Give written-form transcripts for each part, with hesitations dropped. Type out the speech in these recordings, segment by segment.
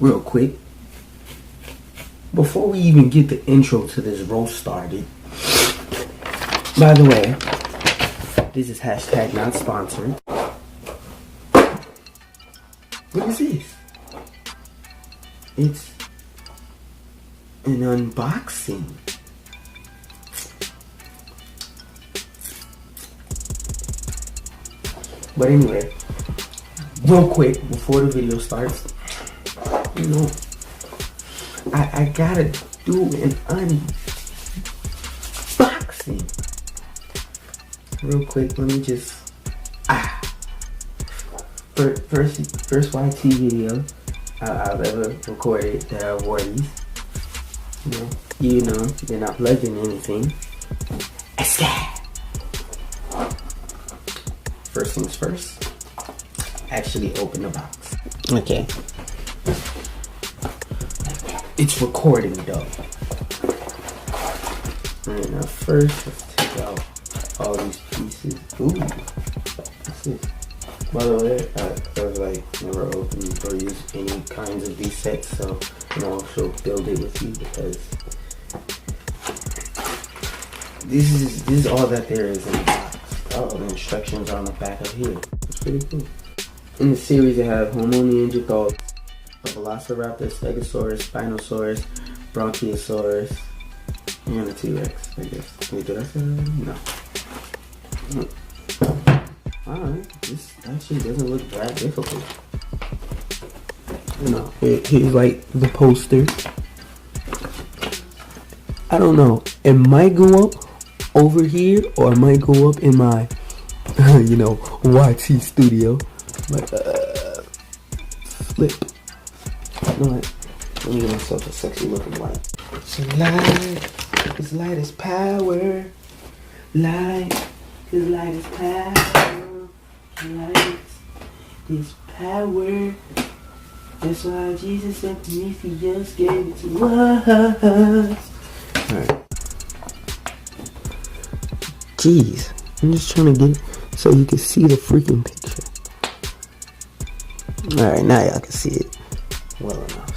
real quick, before we even get the intro to this roast started, by the way, this is hashtag not sponsored. What is this? It's an unboxing. But anyway, real quick, before the video starts, you know, I gotta do an unboxing. Real quick, let me just, first YT video I've ever recorded that I wore these. You know, they're not plugging anything. First things first, actually open the box. Okay. It's recording though. Alright, now first let's take out all these pieces. Ooh, what's this? By the way, I've like never opened or used any kinds of these sets, so I'm also build it with you because this is all that there is in the box. Oh, the instructions are on the back of here. It's pretty cool. In the series, they have Homo neanderthal, a velociraptor, stegosaurus, spinosaurus, bronchiosaurus, and a T-Rex, I guess. Wait, did I say that? No. Alright, this actually doesn't look that difficult. You know, here's like the poster. I don't know. It might go up over here, or it might go up in my, you know, YT studio. But flip. You know what? Let me give myself a sexy looking light. So light is power. Light is power. Light is power. That's why Jesus and Prometheus gave it to us. Alright. Jeez, I'm just trying to get it so you can see the freaking picture. Alright, now y'all can see it well enough.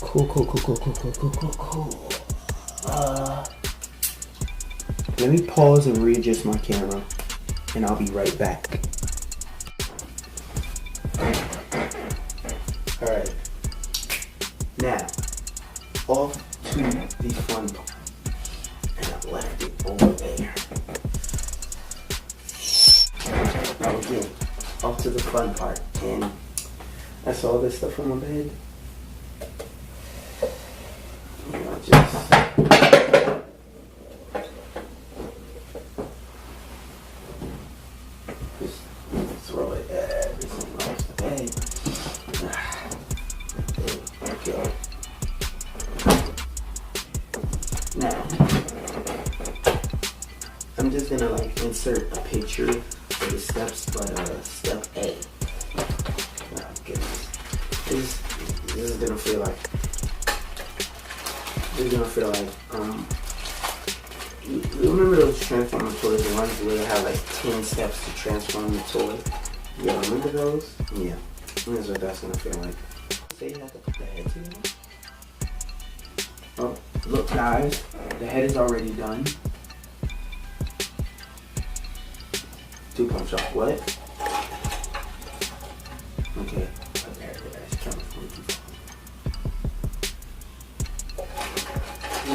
Cool. Let me pause and readjust my camera, and I'll be right back. Alright. Now, off to the fun part. And I left it over there. Now again, off to the fun part. And I saw this stuff on my bed. And I just throw it everything off the bed. There we go. Now, I'm just gonna like insert a picture for the steps, but step A. Oh goodness, this is gonna feel like you remember those Transformer toys, the ones where they have like 10 steps to transform the toy? Yeah, remember those? Yeah, that's what that's gonna feel like. Say you have to put the head together. Oh, look guys, the head is already done. 2 pump shot, what? Okay,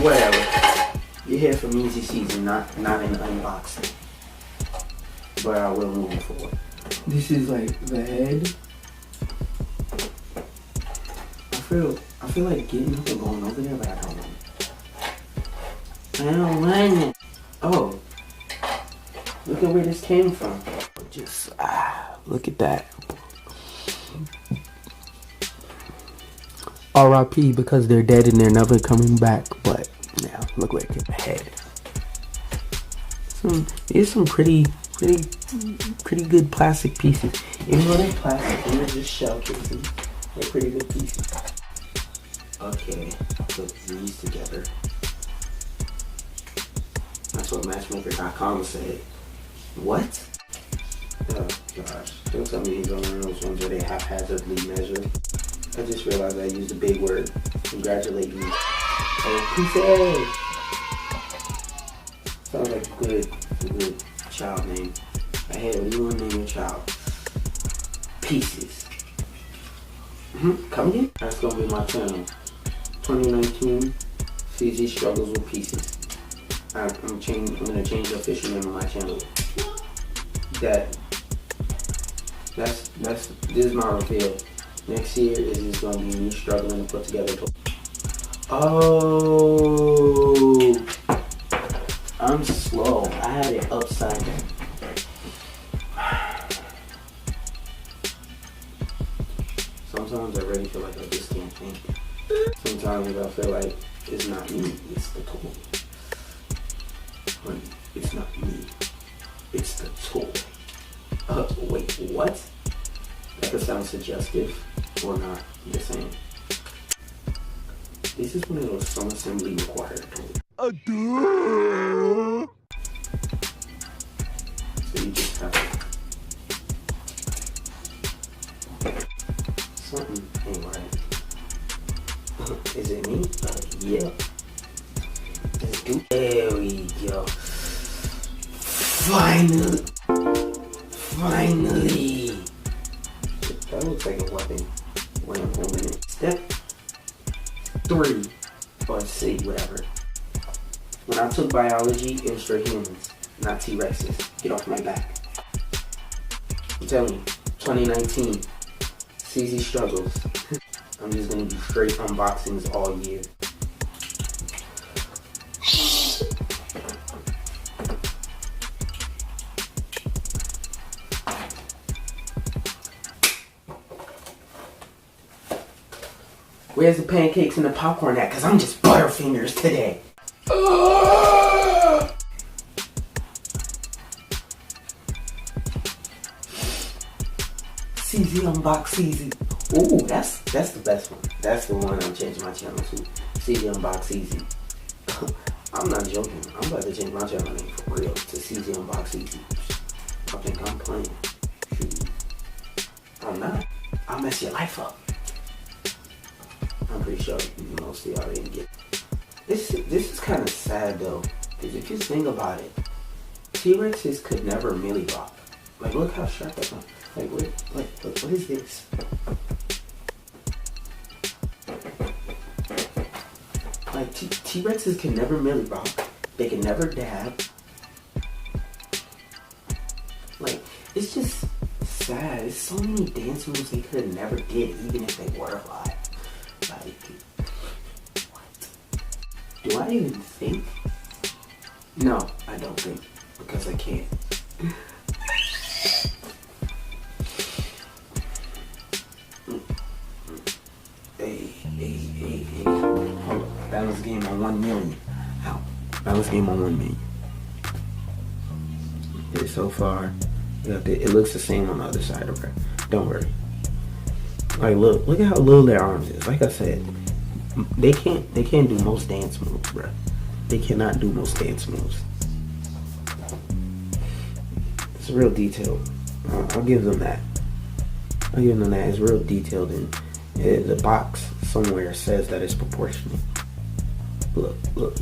whatever. You're here for Wczy Ceez, not an unboxing. But I will move forward. This is like the head. I feel like getting up and going over there, but I don't want it. I don't want it. Oh. Look at where this came from. Just, look at that. R.I.P. because they're dead and they're never coming back. But now, look where it came ahead. There's some pretty good plastic pieces. Even though they're plastic, they're just shell casing. They're pretty good pieces. Okay, put these together. That's what Matchmaker.com said. What? Oh gosh, don't tell me these are one of those ones where they haphazardly measure. I just realized I used a big word. Congratulate me. Oh, pieces! Sounds like a good child name. Hey, what do you want to name your child? Pieces. Come again? That's gonna be my channel. 2019, Ceez struggles with pieces. I'm gonna change the official name of my channel. This is my reveal. Next year is just gonna be me struggling to put together. Oh, I'm slow. I had it upside down. Sometimes I really feel like I just can't think. Sometimes I feel like it's not me, it's the tool. But it's not me, it's the tool. Wait, what? That could sound suggestive or not. I'm just saying. This is one of those some assembly required tools. So you just have to. Something ain't right. Is it me? Yeah. Let's do. There we go. Finally. That looks like a weapon when I'm holding it. Step 3, or C, whatever. When I took biology, it was for humans, not T-Rexes. Get off my back. I'm telling you, 2019, Ceez struggles. I'm just gonna do straight unboxings all year. Where's the pancakes and the popcorn at? Cause I'm just butterfingers today. Ceez unbox Ceez. Ooh, that's the best one. That's the one I'm changing my channel to. Ceez unbox Ceez. I'm not joking. I'm about to change my channel name for real to Ceez unbox Ceez. I think I'm playing. Shoot. I'm not. I'll mess your life up. I'm pretty sure most of y'all didn't get it. This is kind of sad though, because if you think about it, T-Rexes could never melee rock. Like, look how sharp that one. Like, what is this? Like, T-Rexes can never melee rock. They can never dab. Like, it's just sad. There's so many dance moves they could have never did, even if they were alive. Like, what? Do I even think? No, I don't think, because I can't. Hey. Hold on. Balance game on 1 million. Ow. Balance game on 1 million. Okay, so far, it looks the same on the other side of her. Don't worry. Like, look at how little their arms is. Like I said, they can't do most dance moves, bro. They cannot do most dance moves. It's real detailed. I'll give them that. It's real detailed, and the box somewhere says that it's proportionate. Look. Look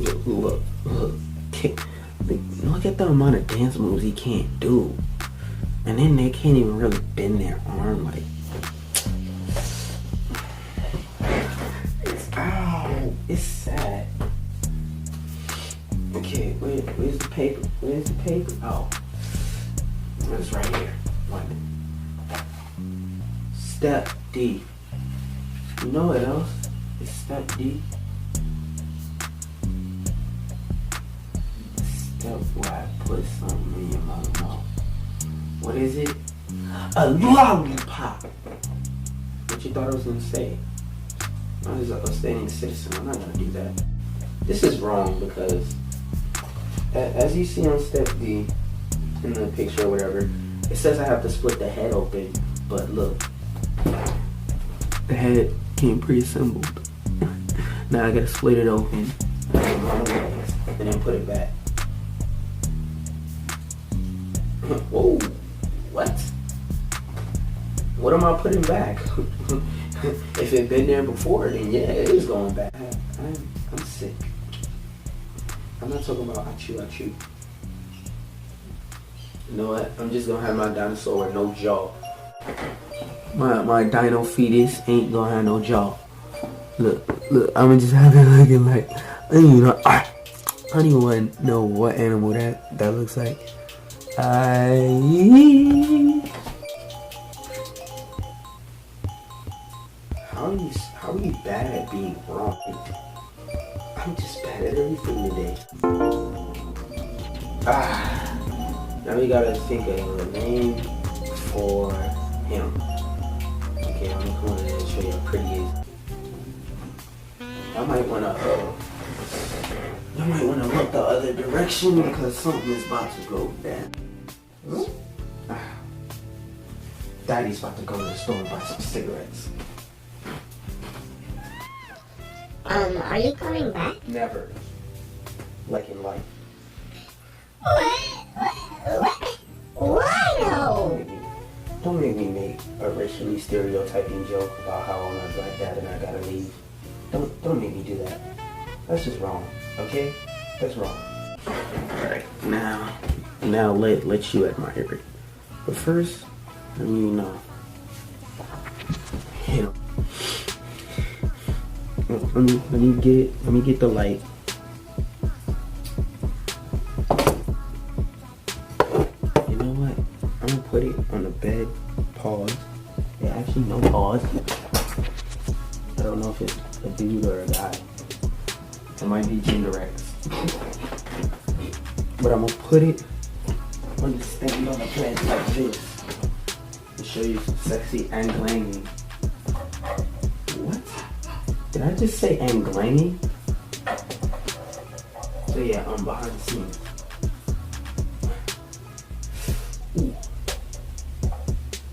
at the amount of dance moves he can't do. And then they can't even really bend their arm like. It's sad. Okay, where's the paper? Oh, it's right here. Step D. You know what else? It's step D. Step where I put something in your mouth. What is it? A lollipop. What you thought I was gonna say? I'm just an upstanding citizen. I'm not gonna do that. This is wrong because, as you see on step D in the picture or whatever, it says I have to split the head open, but look, the head came pre-assembled. Now I gotta split it open and then put it back. Whoa, What? What am I putting back? If it been there before, then yeah, it is going back. I'm sick. I'm not talking about Wczy. You know what? I'm just gonna have my dinosaur with no jaw. My dino fetus ain't gonna have no jaw. Look, I'ma just have it looking like, I don't even want to know what animal that looks like. How are you bad at being wrong? I'm just bad at everything today. Now we gotta think of a name for him. Okay, I'm gonna come over there and show you how pretty he is. I might wanna look the other direction because something is about to go down. Daddy's about to go to the store and buy some cigarettes. Are you coming back? Never. Like in life. Why no? Don't make me make a racially stereotyping joke about how I'm a black dad and I gotta leave. Don't make me do that. That's just wrong, okay? That's wrong. Alright, now let you admire it. But first, let me let me get the light. You know what? I'm gonna put it on the bed. Pause. Yeah, actually no pause. I don't know if it's a dude or a guy. It might be gender X. But I'm gonna put it on the stand on the bed like this to show you some sexy angling. What? Did I just say angling? So yeah, I'm behind the scenes. Ooh.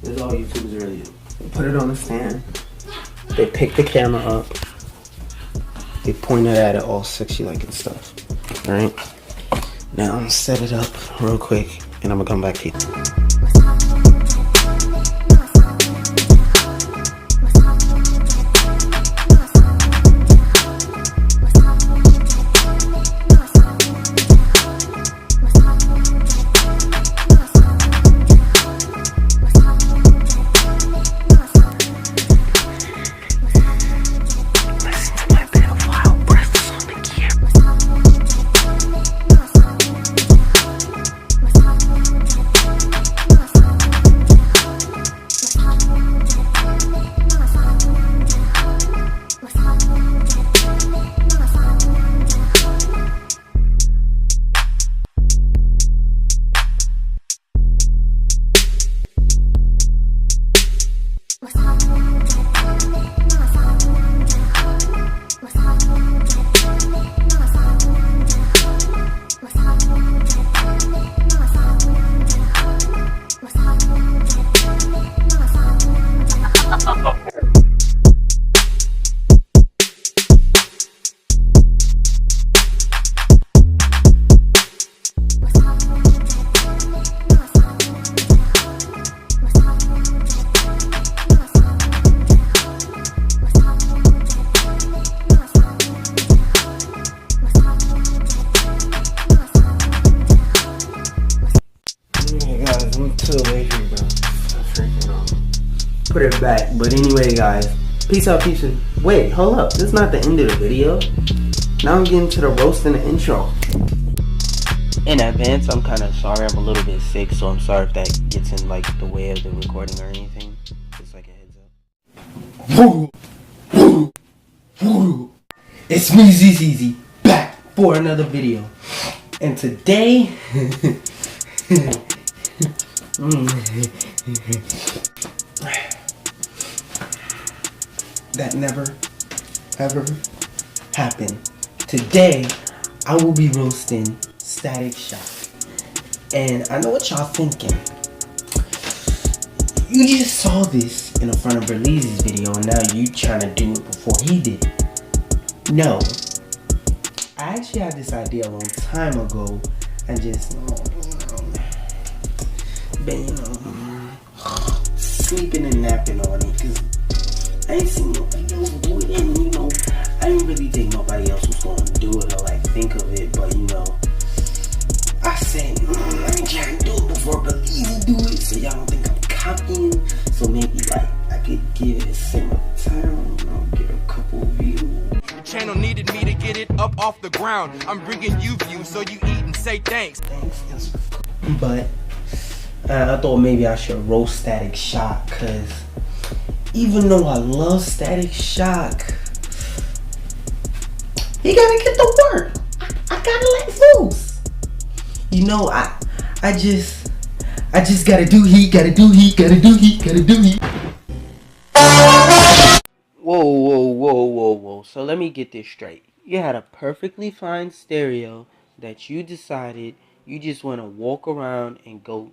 This is all YouTubers really do. They put it on the stand. They pick the camera up. They point it at it all sexy like and stuff. Alright? Now I'm gonna set it up real quick and I'm gonna come back to you. Put it back, but anyway guys, peace out, peace. Wait, hold up, this is not the end of the video. Now I'm getting to the roast and the intro. In advance, I'm kind of sorry, I'm a little bit sick, so I'm sorry if that gets in like the way of the recording or anything. Just like a heads up. It's me, DuB Ceez, back for another video. And today that never ever happened. Today I will be roasting Static Shock. And I know what y'all thinking. You just saw this in the front of Berlise's video and now you trying to do it before he did it. No. I actually had this idea a long time ago and just been, sleeping and napping on it, cause I ain't seen nobody else do it, and you know, I didn't really think nobody else was gonna do it or like think of it, but you know, I said, let me try and do it before Belize do it, so y'all don't think I'm copying. So maybe like I could give it some time, you know, get a couple views. The channel needed me to get it up off the ground. I'm bringing you views, so you eat and say thanks. Thanks, but I thought maybe I should roast Static Shock, cause even though I love Static Shock, he gotta get the work. I gotta let loose. You know, I just gotta do heat. Whoa. So let me get this straight. You had a perfectly fine stereo that you decided you just want to walk around and go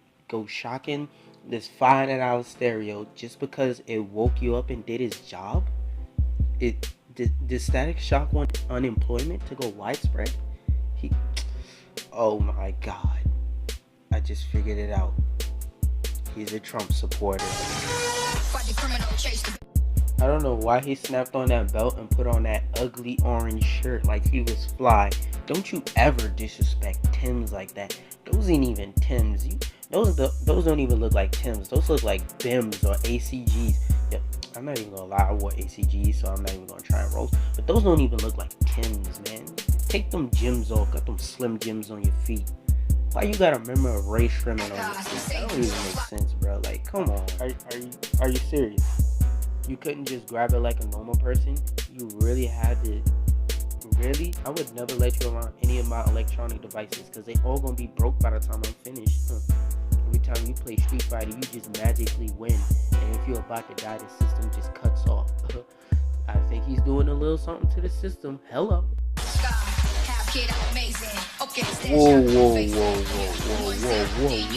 shocking this $500 stereo just because it woke you up and did its job? Did Static Shock want unemployment to go widespread? Oh my God. I just figured it out. He's a Trump supporter. I don't know why he snapped on that belt and put on that ugly orange shirt like he was fly. Don't you ever disrespect Timbs like that. Those ain't even Timbs. Those don't even look like Timbs. Those look like BIMs or ACGs. Yeah, I'm not even gonna lie, I wore ACGs, so I'm not even gonna try and roast. But those don't even look like Timbs, man. Take them gyms off, got them slim gyms on your feet. Why you got a member of race trimming on your feet? That don't even make sense, bro. Like, come on. Are you serious? You couldn't just grab it like a normal person? You really had to? Really? I would never let you around any of my electronic devices because they all gonna be broke by the time I'm finished. Every time you play Street Fighter, you just magically win. And if you're about to die, the system just cuts off. I think he's doing a little something to the system. Hello.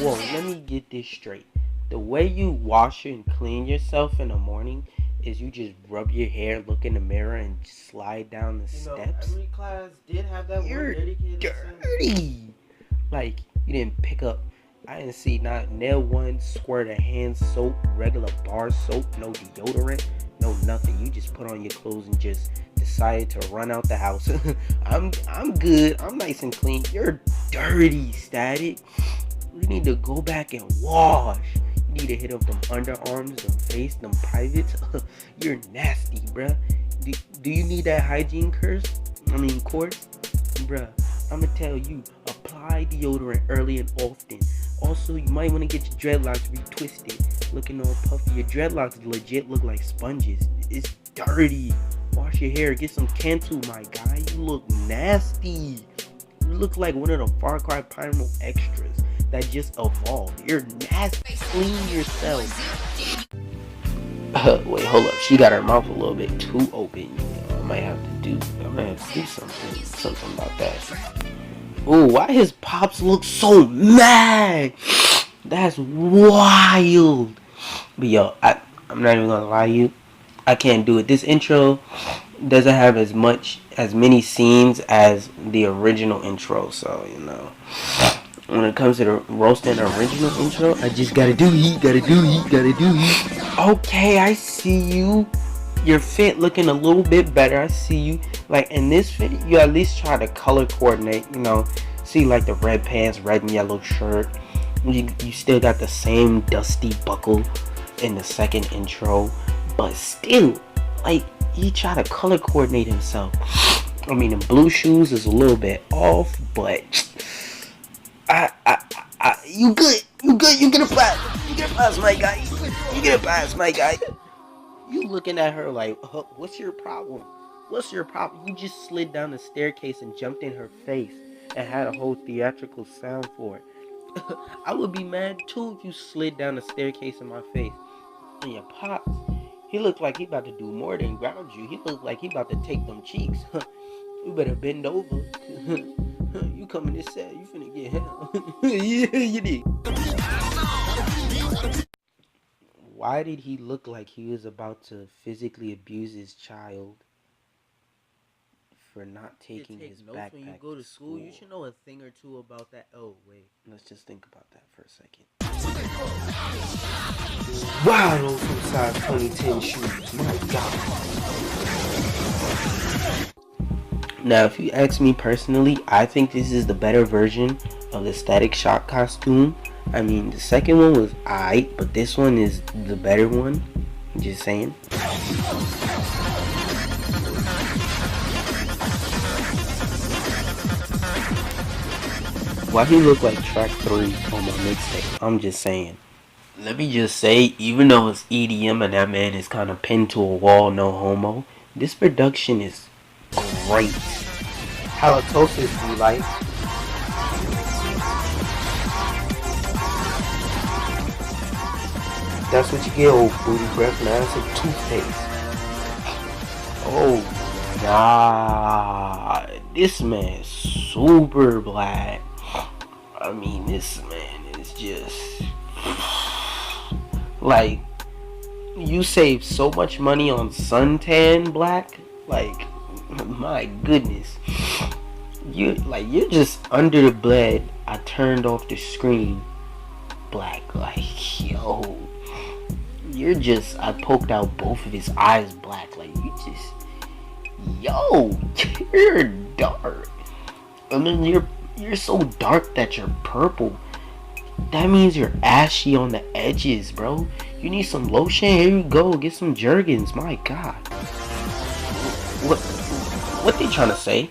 Whoa. Let me get this straight. The way you wash and clean yourself in the morning is you just rub your hair, look in the mirror, and slide down the steps. Every class did have that You're one dedicated dirty. Like, you didn't pick up. I didn't see not nail one squirt of hand soap, regular bar soap, no deodorant, no nothing. You just put on your clothes and just decided to run out the house. I'm good. I'm nice and clean. You're dirty, Static. You need to go back and wash. You need to hit up them underarms, them face, them privates. You're nasty, bruh. Do you need that hygiene course? Bruh, I'ma tell you, apply deodorant early and often. Also, you might want to get your dreadlocks retwisted. Looking all puffy. Your dreadlocks legit look like sponges. It's dirty. Wash your hair. Get some Cantu, my guy. You look nasty. You look like one of the Far Cry Primal extras that just evolved. You're nasty. Clean yourself. Wait, hold up. She got her mouth a little bit too open. I might have to do something about that. Ooh, why his pops look so mad? That's wild. But yo, I'm not even gonna lie to you. I can't do it. This intro doesn't have as many scenes as the original intro, so you know. When it comes to the roasting original intro, I just gotta do heat. Okay, I see you. Your fit looking a little bit better. I see you. Like in this fit, you at least try to color coordinate. You know, see like the red pants, red and yellow shirt. You still got the same dusty buckle in the second intro, but still, like he try to color coordinate himself. I mean, the blue shoes is a little bit off, but you good. You get a pass. My guy. You looking at her like, what's your problem? You just slid down the staircase and jumped in her face and had a whole theatrical sound for it. I would be mad too if you slid down the staircase in my face. And your pops, he looked like he about to do more than ground you. He looked like he about to take them cheeks. You better bend over. You coming this set, you finna get him. Yeah, you did. Why did he look like he was about to physically abuse his child? for not taking his backpack when you go to school. You should know a thing or two about that. Oh wait, let's just think about that for a second. Wow, those some size 2010 shoes. My God. Now, if you ask me personally, I think this is the better version of the Static Shock costume. I mean, the second one was aight, but this one is the better one. I'm just saying. Why he look like track 3 on my mixtape? I'm just saying. Let me just say, even though it's EDM and that man is kind of pinned to a wall, no homo, this production is great. Halitosis do you like? That's what you get, old booty breath. Now that's a toothpaste. Oh my God, this man's super black. I mean, this man is just like, you save so much money on suntan black. Like, my goodness, you're just under the bed. I turned off the screen black. Like, yo, I poked out both of his eyes black. Like, yo, you're dark. I mean, you're so dark that you're purple. That means you're ashy on the edges, bro. You need some lotion. Here you go. Get some Jergens. My God. What they trying to say?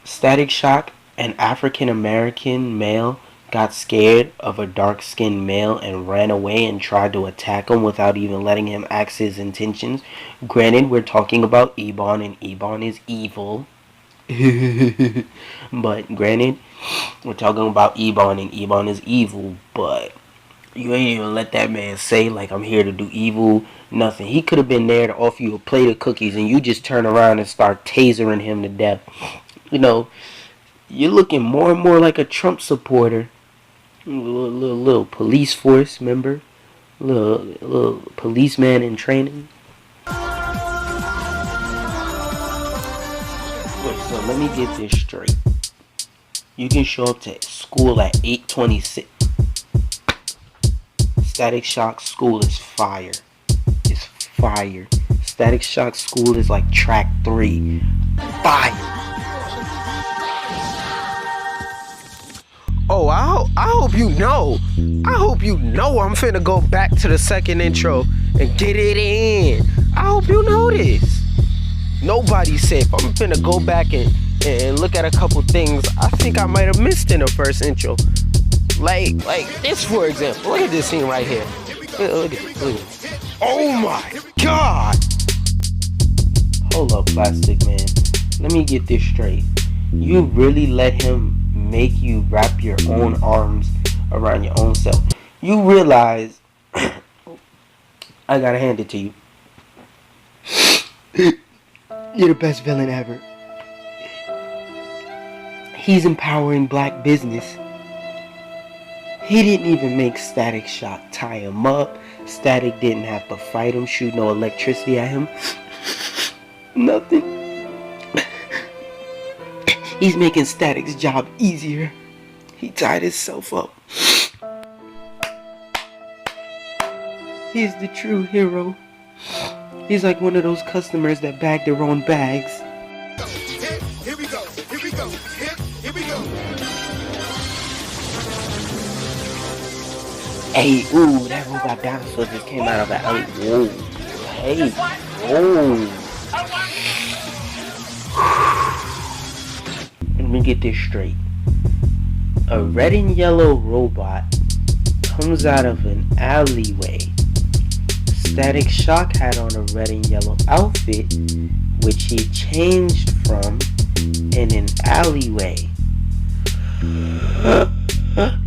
Static Shock, an African American male, got scared of a dark-skinned male and ran away and tried to attack him without even letting him ask his intentions. Granted, we're talking about Ebon, and Ebon is evil. But granted, we're talking about Ebon, and Ebon is evil. But you ain't even let that man say, like, I'm here to do evil. Nothing. He could have been there to offer you a plate of cookies, and you just turn around and start tasering him to death. You know, you're looking more and more like a Trump supporter. Little police force member, little policeman in training. Wait, so let me get this straight. You can show up to school at 8:26. Static Shock school is fire. It's fire. Static Shock school is like track 3. Fire. oh, I hope you know. I hope you know I'm finna go back to the second intro and get it in. I hope you know this. Nobody's safe. I'm finna go back and look at a couple things I think I might have missed in the first intro. Like this, for example. Look at this scene right here. Look at this. Oh my God! Hold up, Plastic Man. Let me get this straight. You really let him make you wrap your own arms around your own self? You realize, I gotta hand it to you. You're the best villain ever. He's empowering black business. He didn't even make Static Shock tie him up. Static didn't have to fight him, shoot no electricity at him. Nothing. He's making Static's job easier. He tied himself up. He's the true hero. He's like one of those customers that bag their own bags. Here we go. Here we go. Here we go. Hey, ooh, that robot dinosaur just came out of that. Whoa. Hey, whoa. Let me get this straight. A red and yellow robot comes out of an alleyway. Static Shock had on a red and yellow outfit, which he changed from in an alleyway.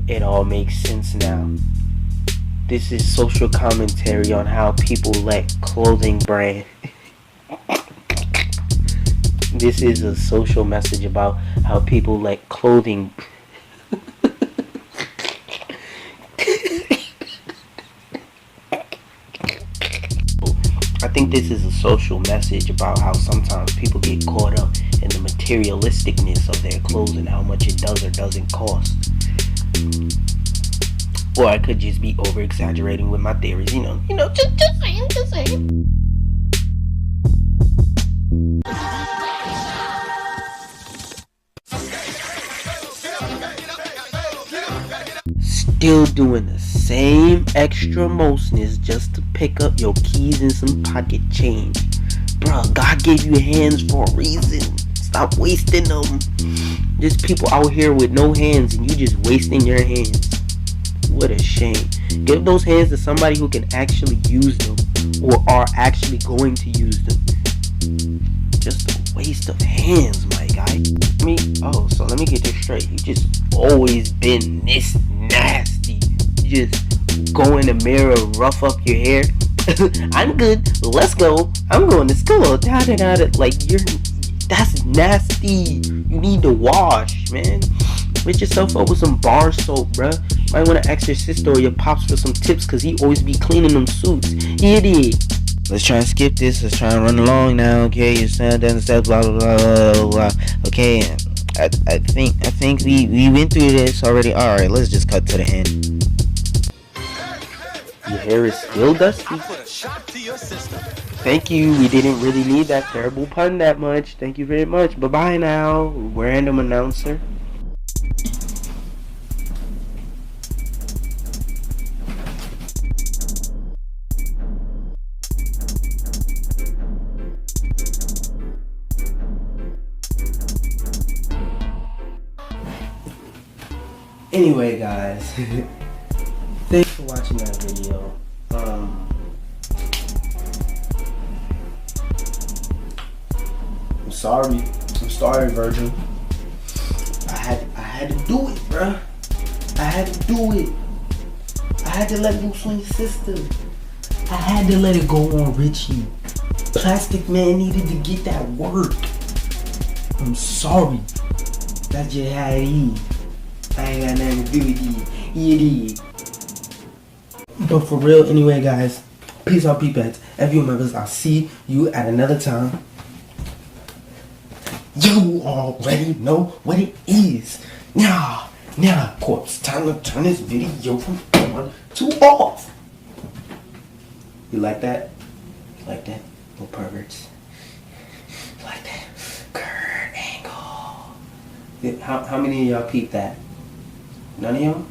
It all makes sense now. This is social commentary on how people let clothing brand. This is a social message about how people let clothing. I think this is a social message about how sometimes people get caught up and the materialisticness of their clothes and how much it does or doesn't cost. Or I could just be over exaggerating with my theories, just saying. Still doing the same extra mostness just to pick up your keys and some pocket change. Bruh, God gave you hands for a reason. Stop wasting them. There's people out here with no hands and you just wasting your hands. What a shame. Give those hands to somebody who can actually use them or are actually going to use them. Just a waste of hands, my guy. So let me get this straight. You just always been this nasty. You just go in the mirror, rough up your hair. I'm good. Let's go. I'm going to school. Like that's nasty. You need to wash, man. Rinse yourself up with some bar soap, bruh. Might want to ask your sister or your pops for some tips, cause he always be cleaning them suits. Idiot. Let's try and skip this. Let's try and run along now. Okay, you stand down the steps. Blah blah blah blah blah. Okay, I think we went through this already. All right, let's just cut to the end. Your hair is still dusty. Thank you. We didn't really need that terrible pun that much. Thank you very much. Bye bye now, random announcer. Anyway, guys, thanks for watching that video. I'm sorry, Virgil. I had to do it, bruh. I had to do it. I had to let loose on your sister. I had to let it go on Wczy. Plastic Man needed to get that work. I'm sorry. That's just how it is. I ain't got nothing to do with you. But for real, anyway, guys, peace out, peepettes. Every members, I'll see you at another time. You already know what it is. Now, of course, time to turn this video from on to off. You like that? Like that? No perverts. Like that? Kurt angle. How many of y'all peeped that? None of y'all?